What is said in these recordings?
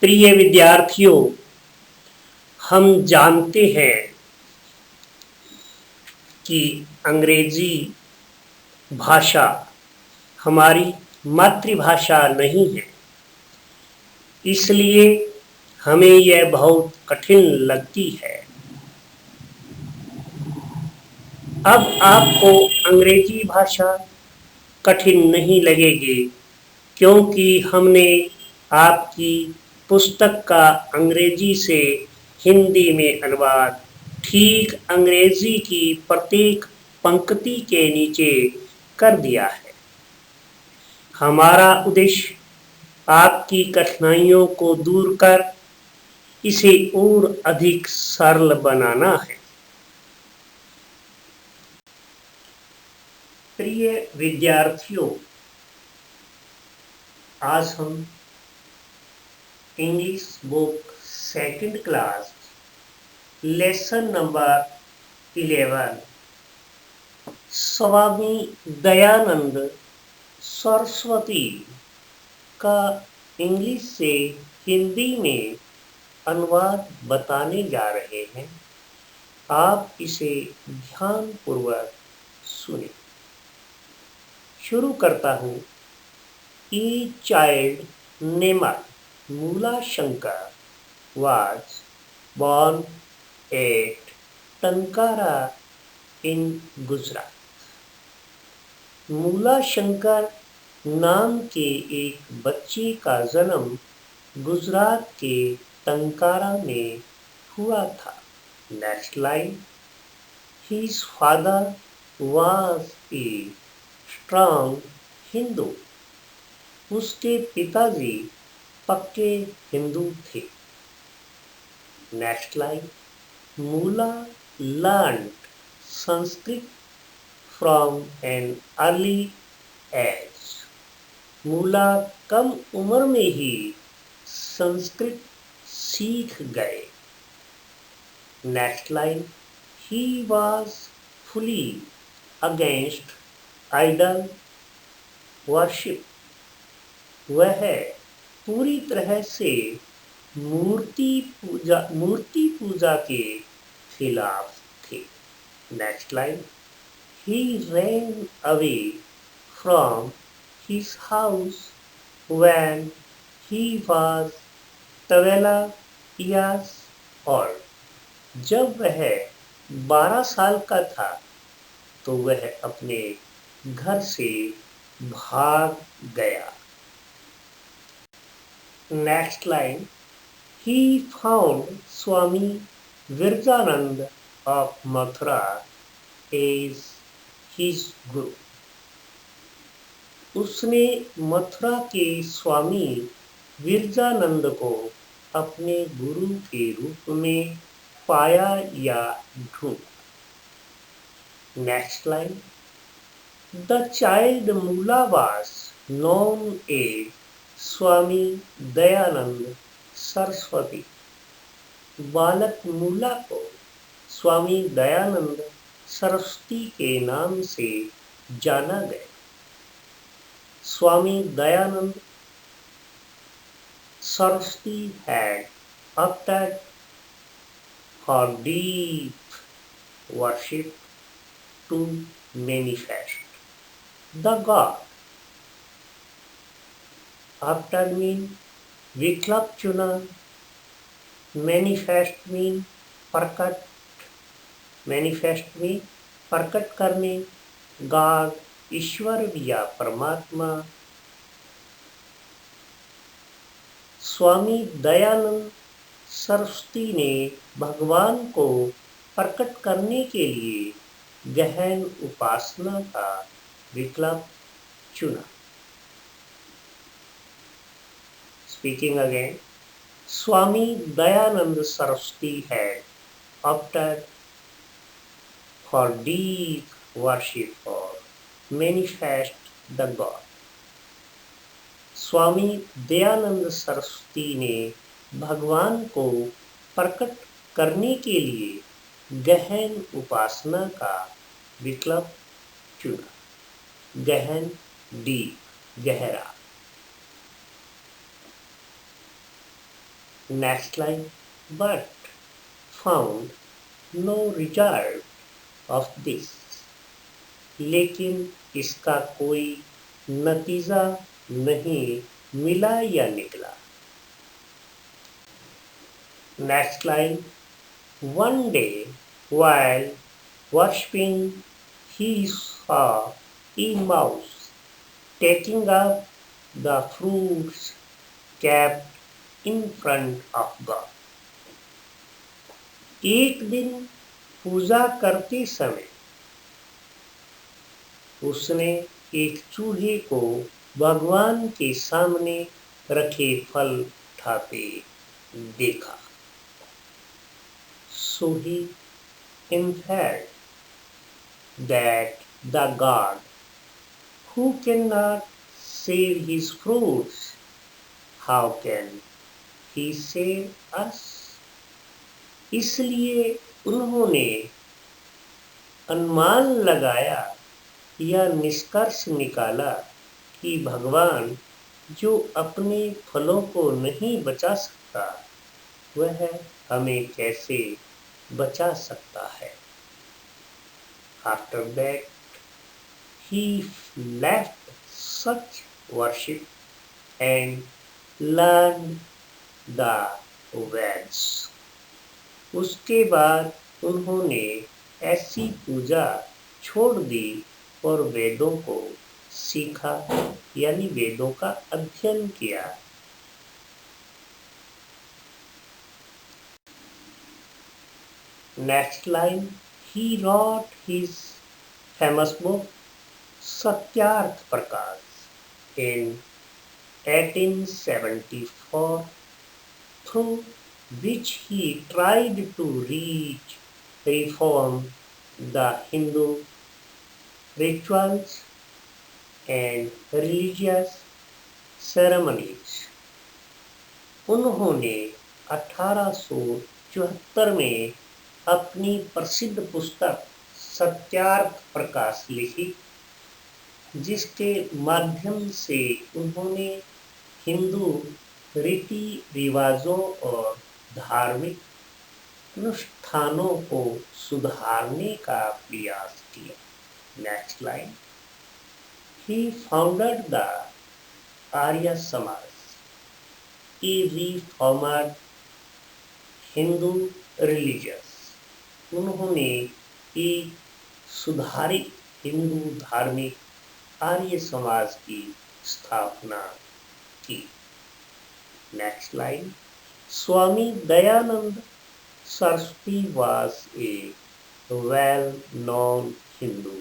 प्रिय विद्यार्थियों, हम जानते हैं कि अंग्रेजी भाषा हमारी मातृभाषा नहीं है, इसलिए हमें यह बहुत कठिन लगती है। अब आपको अंग्रेजी भाषा कठिन नहीं लगेगी, क्योंकि हमने आपकी पुस्तक का अंग्रेजी से हिंदी में अनुवाद ठीक अंग्रेजी की प्रत्येक पंक्ति के नीचे कर दिया है। हमारा उद्देश्य आपकी कठिनाइयों को दूर कर इसे और अधिक सरल बनाना है। प्रिय विद्यार्थियों, आज हम English book second class lesson number 11 Swami Dayanand Saraswati का इंग्लिश से हिंदी में अनुवाद बताने जा रहे हैं। आप इसे ध्यानपूर्वक सुने। शुरू करता हूँ। A child named Mula Shankar was born at Tankara in Gujarat. Mula Shankar नाम के एक बच्चे का जन्म गुजरात के टंकारा में हुआ था। Next line. His father was a strong Hindu. उसके पिताजी पक्के हिंदू थे। Next line. Mula learned Sanskrit from an early age। मूला कम उम्र में ही संस्कृत सीख गए। Next line. He was fully against idol worship। वह पूरी तरह से मूर्ति पूजा के खिलाफ थे। Next line. He ran away from his house when he was 12 years old। जब वह 12 साल का था तो वह अपने घर से भाग गया। Next line. He found Swami Virjanand of Mathura as his guru। उसने मथुरा के स्वामी विरजानंद को अपने गुरु के रूप में पाया या ढूंढा। Next line. The child Mula was known as Swami Dayanand Saraswati. बालक मूला को स्वामी दयानंद सरस्वती के नाम से जाना गया। Swami Dayanand Saraswati had opted for deep worship to manifest the God। Opted mean विकल्प चुना। मैनिफेस्ट मीन प्रकट। मैनिफेस्ट में प्रकट करने। गॉड ईश्वर या परमात्मा। स्वामी दयानंद सरस्वती ने भगवान को प्रकट करने के लिए गहन उपासना का विकल्प चुना। Speaking again. Swami Dayanand Saraswati had opted for deep worship or manifest the God। Swami Dayanand Saraswati ने भगवान को प्रकट करने के लिए गहन उपासना का विकल्प चुना। गहन डीप गहरा। Next line, but found no result of this. लेकिन इसका कोई नतीजा नहीं मिला या निकला. Next line, one day while worshipping he saw a mouse taking up the fruits kept in front of God. एक दिन पूजा करते समय उसने एक चूहे को भगवान के सामने रखे फल उठाते देखा. So he inferred that the God who cannot save his fruits, how can he save us? इसलिए उन्होंने अनुमान लगाया या निष्कर्ष निकाला कि भगवान जो अपने फलों को नहीं बचा सकता वह हमें कैसे बचा सकता है. After that he left such worship and learned the Veds. उसके बाद उन्होंने ऐसी पूजा छोड़ दी और वेदों को सीखा यानी वेदों का अध्ययन किया. Next line, he wrote his famous book Satyarth Prakash in 1874, through which he tried to reform the Hindu rituals and religious ceremonies. उन्होंने 1874 में अपनी प्रसिद्ध पुस्तक सत्यार्थ प्रकाश लिखी जिसके माध्यम से उन्होंने हिंदू रीति रिवाजों और धार्मिक अनुष्ठानों को सुधारने का प्रयास किया. Next line, he founded the Arya Samaj, a reformed Hindu religion. उन्होंने एक सुधारित हिंदू धार्मिक आर्य समाज की स्थापना की. Next line, Swami Dayanand Saraswati was a well-known Hindu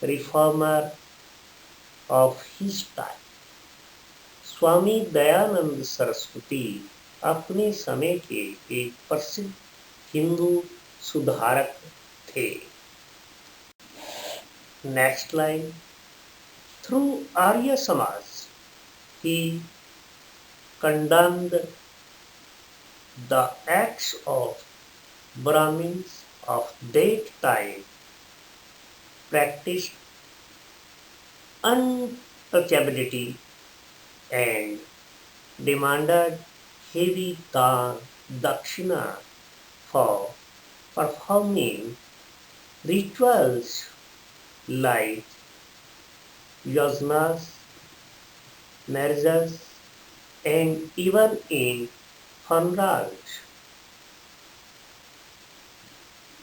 reformer of his time. Swami Dayanand Saraswati अपने समय के एक प्रसिद्ध हिंदू सुधारक थे. Next line, through Arya Samaj he condemned the acts of Brahmins of that time, practiced untouchability and demanded heavy dakshina for performing rituals like yajnas, marriages, and even in funerals.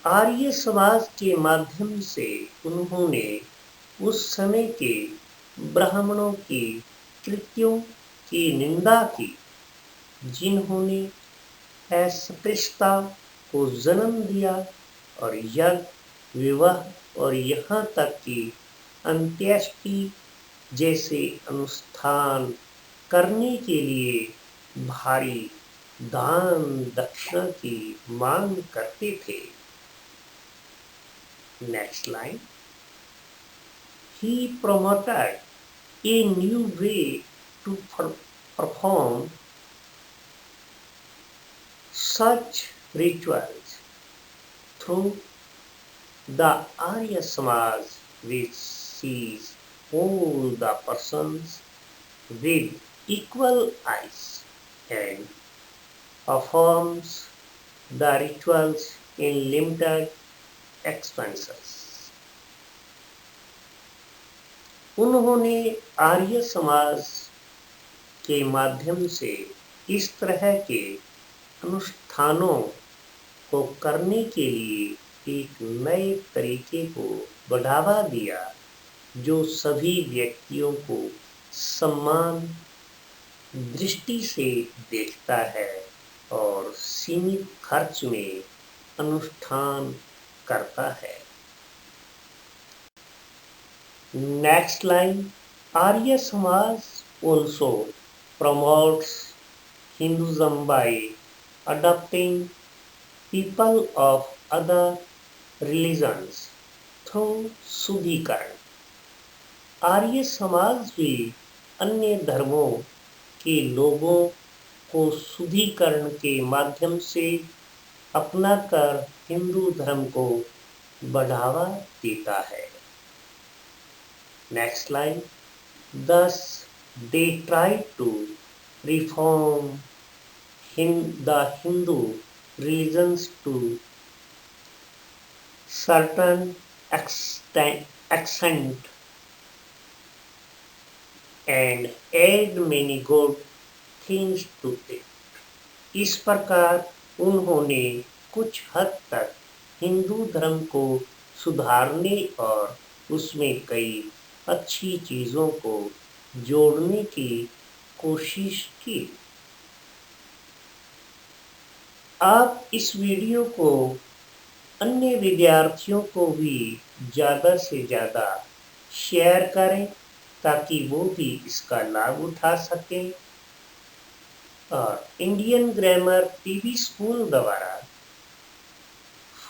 Arya Samaj के माध्यम से उन्होंने उस समय के ब्राह्मणों की कृत्यों की निंदा की जिन्होंने अस्पृश्यता को जन्म दिया और यज्ञ विवाह और यहाँ तक कि अंत्येष्टि जैसे अनुष्ठान करने के लिए भारी दान दक्षिणा की मांग करते थे. Next line, he promoted a new way to perform such rituals through the Arya Samaj, which sees all the persons with equal eyes and performs the rituals in limited expenses. उन्होंने आर्य समाज के माध्यम से इस तरह के अनुष्ठानों को करने के लिए एक नए तरीके को बढ़ावा दिया जो सभी व्यक्तियों को समान दृष्टि से देखता है और सीमित खर्च में अनुष्ठान करता है। Next line, Arya Samaj also promotes Hinduism by adopting people of other religions through शुद्धिकरण। आर्य समाज भी अन्य धर्मों के लोगों को शुद्धिकरण के माध्यम से अपनाकर हिंदू धर्म को बढ़ावा देता है। Next line, thus they try to reform the Hindu religions to certain extent and add many good things to it. इस प्रकार उन्होंने कुछ हद तक हिंदू धर्म को सुधारने और उसमें कई अच्छी चीज़ों को जोड़ने की कोशिश की। आप इस वीडियो को अन्य विद्यार्थियों को भी ज़्यादा से ज़्यादा शेयर करें ताकि वो भी इसका लाभ उठा सकें और इंडियन ग्रामर पीवी स्कूल द्वारा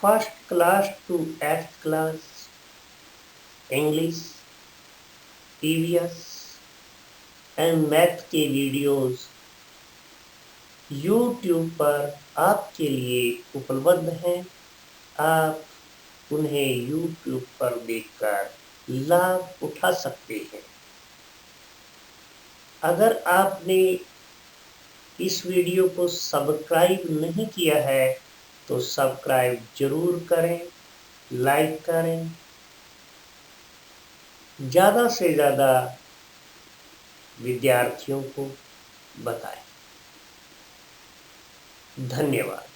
first class to 8th class English, EVS and math के वीडियोस YouTube पर आपके लिए उपलब्ध हैं। आप उन्हें YouTube पर देखकर लाभ उठा सकते हैं। अगर आपने इस वीडियो को सब्सक्राइब नहीं किया है तो सब्सक्राइब जरूर करें, लाइक करें, ज़्यादा से ज़्यादा विद्यार्थियों को बताएं। धन्यवाद।